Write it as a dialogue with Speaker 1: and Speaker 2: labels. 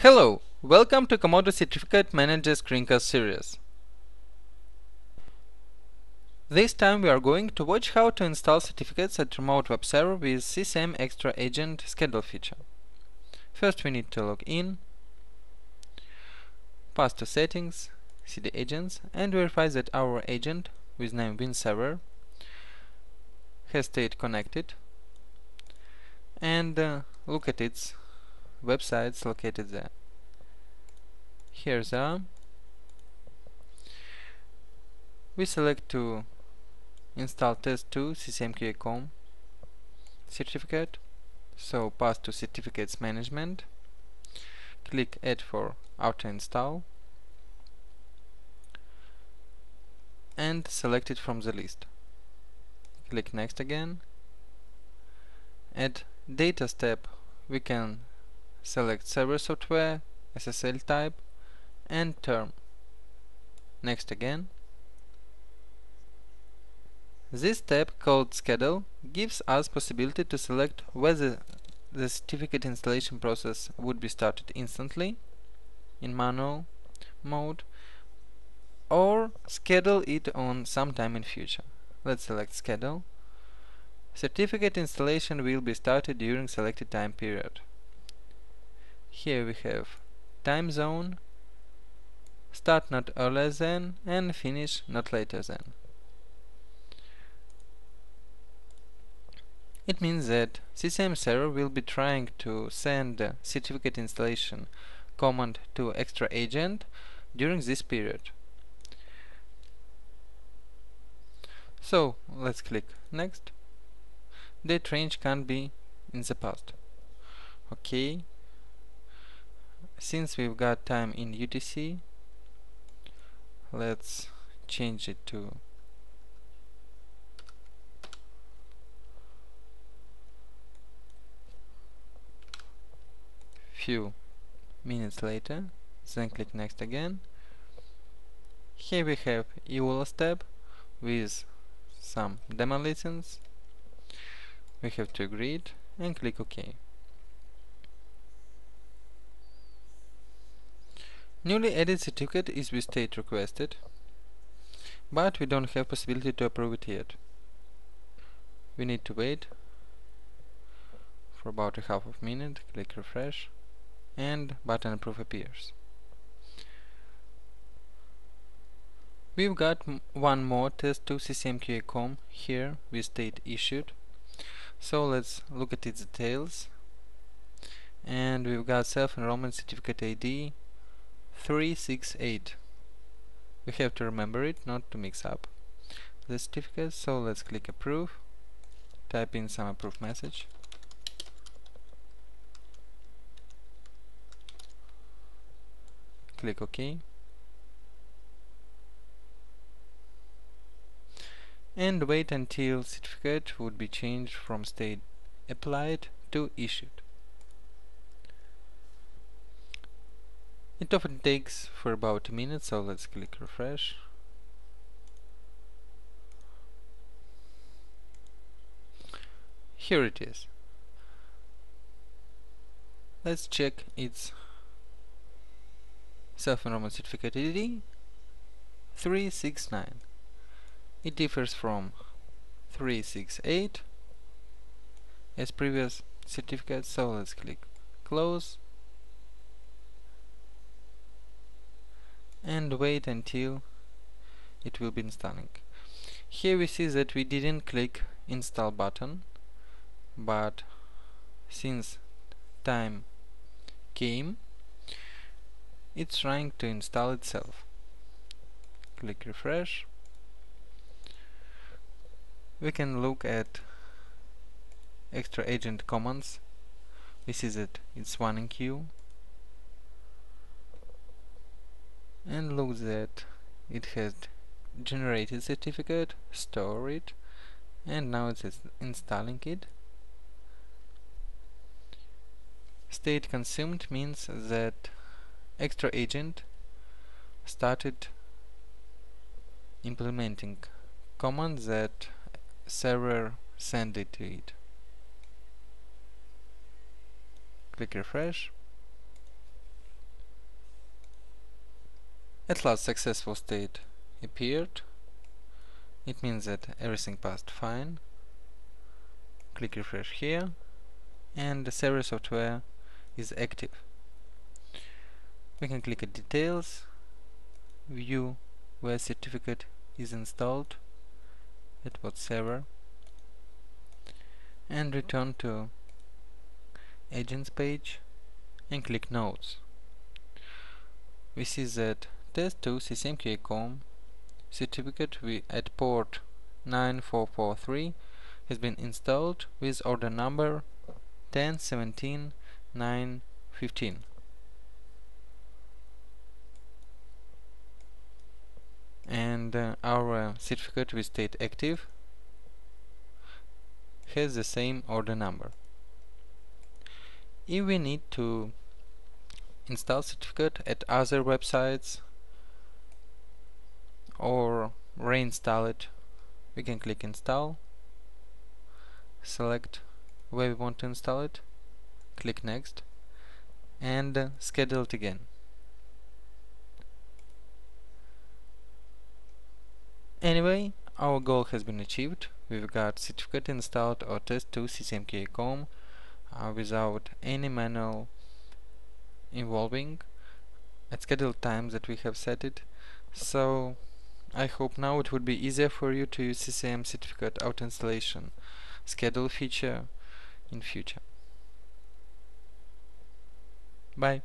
Speaker 1: Hello, welcome to Comodo Certificate Manager Screencast series. This time we are going to watch how to install certificates at remote web server with CCM Extra Agent schedule feature. First we need to log in, pass to settings, cd agents, and verify that our agent with name WinServer has stayed connected, and look at its websites located there. Here they are. We select to install test2 CCMQA.com certificate, so pass to certificates management, click add for auto install, and select it from the list. Click next again. At data step we can select server software, SSL type, and term. Next again. This tab called schedule gives us possibility to select whether the certificate installation process would be started instantly in manual mode or schedule it on some time in future. Let's select schedule. Certificate installation will be started during selected time period. Here we have time zone, start not earlier than, and finish not later than. It means that CCM server will be trying to send the certificate installation command to Extra Agent during this period. So let's click next. Date range can be in the past. Okay. Since we've got time in UTC, let's change it to few minutes later. Then click next again. Here we have EULAS tab with some demo license. We have to agree it and click OK. Newly added certificate is with state requested, but we don't have possibility to approve it yet. We need to wait for about a half of a minute, click refresh, and button approve appears. We've got one more test2 CCMQA.com here with state issued. So let's look at its details. And we've got self-enrollment certificate ID 368. We have to remember it, not to mix up the certificates. So let's click approve, type in some approve message. Click OK. And wait until certificate would be changed from state applied to issued. It often takes for about a minute, so let's click refresh. Here it is. Let's check its self-enrollment certificate ID 369. It differs from 368 as previous certificate, so let's click close and wait until it will be installing. Here we see that we didn't click install button, but since time came, it's trying to install itself. Click refresh. We can look at Extra Agent commands. We see that it's one in queue, and look that it has generated certificate, store it, and now it's installing it. State consumed means that Extra Agent started implementing commands that server sent it to it. Click refresh. At last, successful state appeared. It means that everything passed fine. Click refresh here, and the server software is active. We can click at details, view where certificate is installed, at what server, and return to agents page and click notes. We see that test2 CCM certificate at port 9443 has been installed with order number 10.17.9.15. And our certificate with state active has the same order number. If we need to install certificate at other websites or reinstall it, we can click install, select where we want to install it, click next, and schedule it again. Anyway, our goal has been achieved. We've got certificate installed or test2 CCM without any manual involving at scheduled times that we have set it. So I hope now it would be easier for you to use CCM certificate auto installation schedule feature in future. Bye.